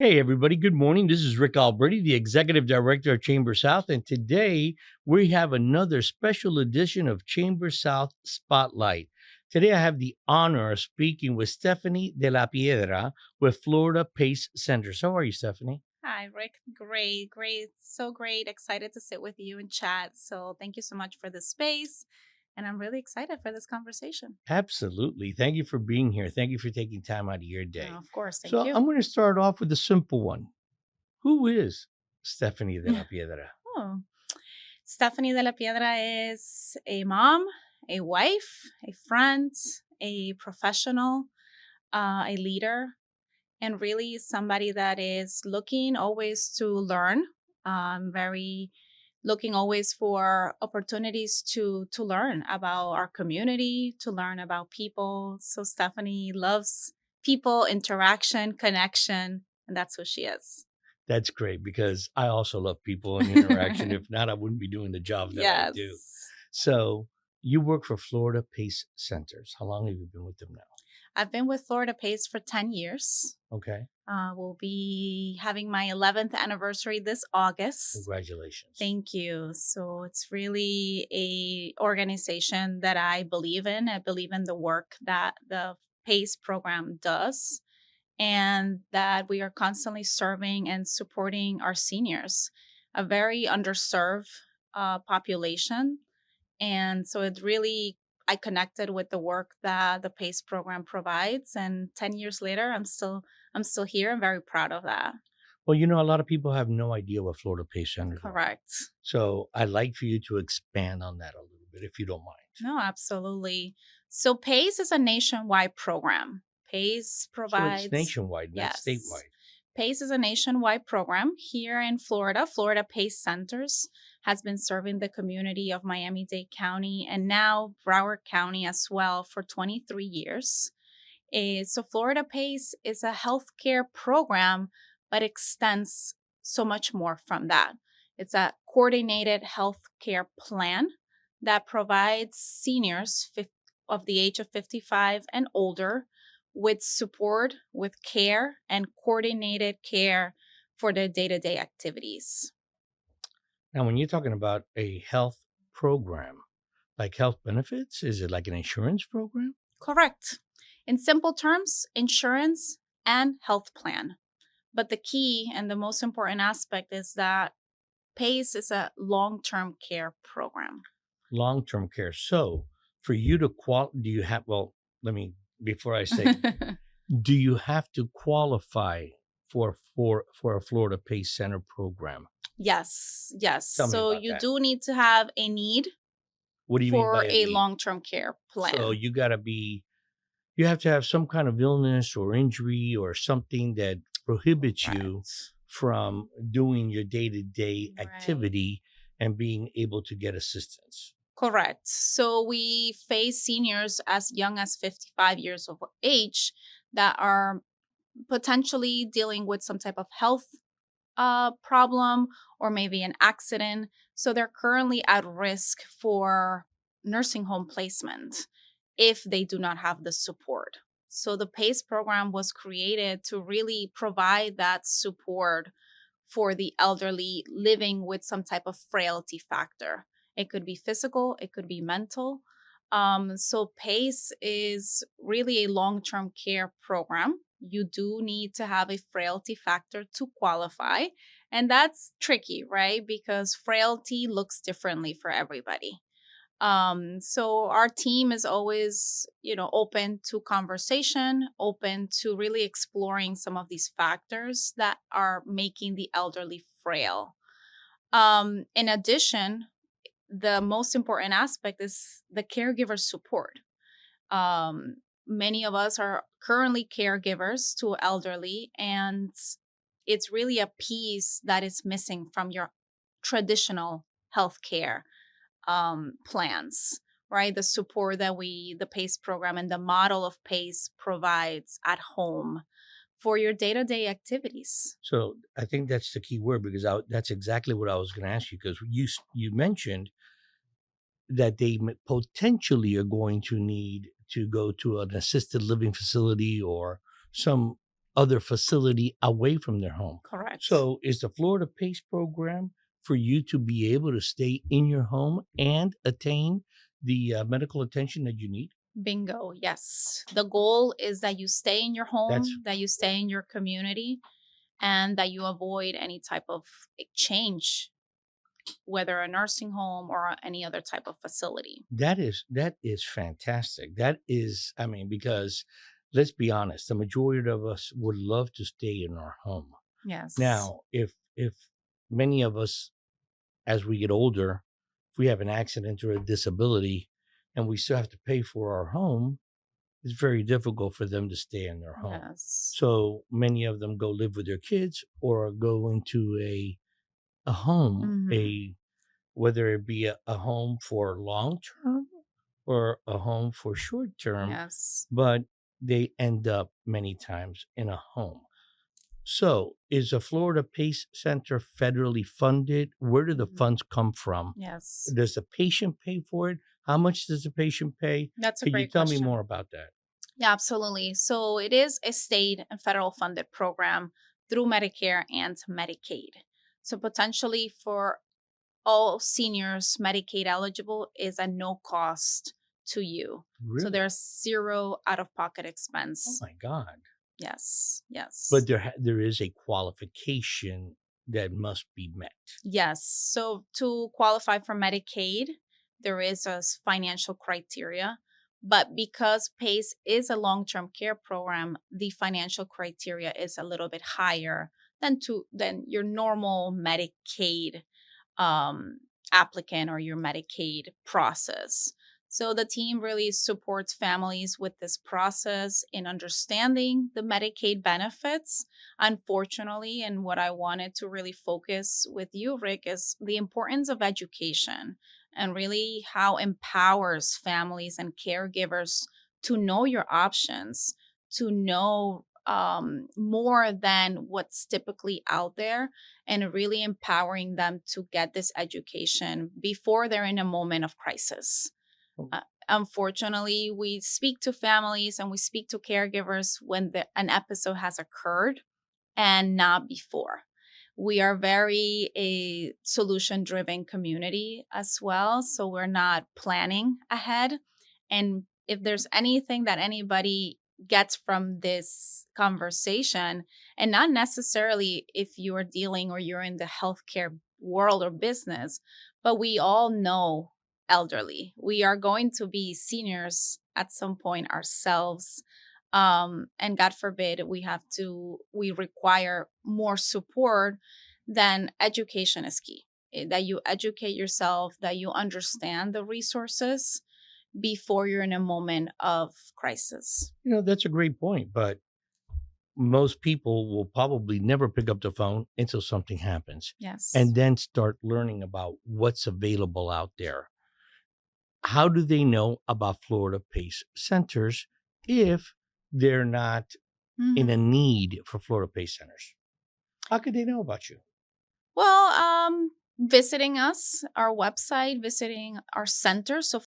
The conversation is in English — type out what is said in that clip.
Hey, everybody. Good morning. This is Rick Alberty, the Executive Director of ChamberSOUTH. And today we have another special edition of ChamberSOUTH Spotlight. Today I have the honor of speaking with Stephanie de la Piedra with Florida PACE Centers. How are you, Stephanie? Hi, Rick. Great, great. So great. Excited to sit with you and chat. So, thank you so much for the space. And I'm really excited for this conversation. Absolutely. Thank you for being here. Thank you for taking time out of your day. Of course. Thank So you. I'm going to start off with a simple one. Who is Stephanie de la Piedra? Oh, Stephanie de la Piedra is a mom, a wife, a friend, a professional, a leader, and really somebody that is looking always to learn. Very looking always for opportunities to learn about our community, to learn about people. So Stephanie loves people, interaction, connection, and that's who she is. That's great because I also love people and interaction. If not, I wouldn't be doing the job that I do. Yes. So you work for Florida PACE Centers. How long have you been with them now? I've been with Florida Pace for 10 years. Okay. We'll be having my 11th anniversary this August. Congratulations. Thank you. So it's really a organization that I believe in. I believe in the work that the PACE program does and that we are constantly serving and supporting our seniors, a very underserved population. And so it really, I connected with the work that the PACE program provides. And 10 years later, I'm still here. I'm very proud of that. Well, a lot of people have no idea what Florida PACE Centers are. Correct. So I'd like for you to expand on that a little bit, if you don't mind. No, absolutely. So PACE is a nationwide program. PACE So it's provides, nationwide, not yes, statewide. PACE is a nationwide program here in Florida. Florida PACE Centers has been serving the community of Miami-Dade County and now Broward County as well for 23 years. So Florida PACE is a healthcare program, but extends so much more from that. It's a coordinated healthcare plan that provides seniors of the age of 55 and older with support, with care, and coordinated care for their day-to-day activities. Now, when you're talking about a health program, like health benefits, is it like an insurance program? Correct. In simple terms, insurance and health plan. But the key and the most important aspect is that PACE is a long term care program. Long-term care. So for you to do you have, well, let me, before I say, do you have to qualify for a Florida PACE Center program? Yes, yes. Tell me So about you that. do need to have a need What do you mean by for a a need? long term care So plan. you have to have some kind of illness or injury or something that prohibits you Right. from doing your day-to-day Right. activity and being able to get assistance. Correct. So we face seniors as young as 55 years of age that are potentially dealing with some type of health problem or maybe an accident. So they're currently at risk for nursing home placement if they do not have the support. So the PACE program was created to really provide that support for the elderly living with some type of frailty factor. It could be physical, it could be mental. So PACE is really a long term care program. You do need to have a frailty factor to qualify. And that's tricky, right? Because frailty looks differently for everybody. So our team is always, open to conversation, open to really exploring some of these factors that are making the elderly frail. In addition, the most important aspect is the caregiver support. Many of us are currently caregivers to elderly, and it's really a piece that is missing from your traditional healthcare plans, right? The support that the PACE program and the model of PACE provides at home for your day to day activities. So I think that's the key word because that's exactly what I was going to ask you because you mentioned that they potentially are going to need to go to an assisted living facility or some other facility away from their home. Correct. So, is the Florida PACE program for you to be able to stay in your home and attain the medical attention that you need? Bingo. Yes. The goal is that you stay in your That's home, that you stay in your community, and that you avoid any type of exchange, whether a nursing home or any other type of facility. that is fantastic. That is, I mean, because let's be honest, the majority of us would love to stay in our home. Yes. Now, if many of us as we get older, if we have an accident or a disability and we still have to pay for our home, it's very difficult for them to stay in their home. Yes. So many of them go live with their kids or go into a home, Hmm. a whether it be a home for long term or a home for short term, Yes. but they end up many times in a home. So, is the Florida PACE Center federally funded? Where do the Mhm. funds come from? Yes. Does the patient pay for it? How much does the patient pay? That's a Could you great tell me question. more about that? Yeah, absolutely. So it is a state and federal funded program through Medicare and Medicaid. So potentially for all seniors, Medicaid eligible is at no cost to you. So Really? there's zero out of pocket Oh expense. my God. Yes. But Yes. there is a qualification that must be met. Yes. So to qualify for Medicaid, there is a financial criteria. But because PACE is a long term care program, the financial criteria is a little bit higher than your normal Medicaid um, applicant or your Medicaid process. So the team really supports families with this process in understanding the Medicaid benefits. Unfortunately, and what I wanted to really focus with you, Rick, is the importance of education and really how empowers families and caregivers to know your options, to know more than what's typically out there, and really empowering them to get this education before they're in a moment of crisis. Oh, Unfortunately, we speak to families and we speak to caregivers when an episode has occurred and not before. We are very a solution driven community as well. So we're not planning ahead. And if there's anything that anybody gets from this conversation, and not necessarily if you're dealing or you're in the healthcare world or business, but we all know elderly. We are going to be seniors at some point ourselves, and god forbid we require more support. Then education is key. That you educate yourself, that you understand the resources before you're in a moment of crisis. that's a great point, but most people will probably never pick up the phone until something happens Yes. and then start learning about what's available out there. How do they know about Florida PACE centers if they're not in a Hmm. need for Florida PACE centers? How could they know about you? Well, visiting us, our website, visiting our center. So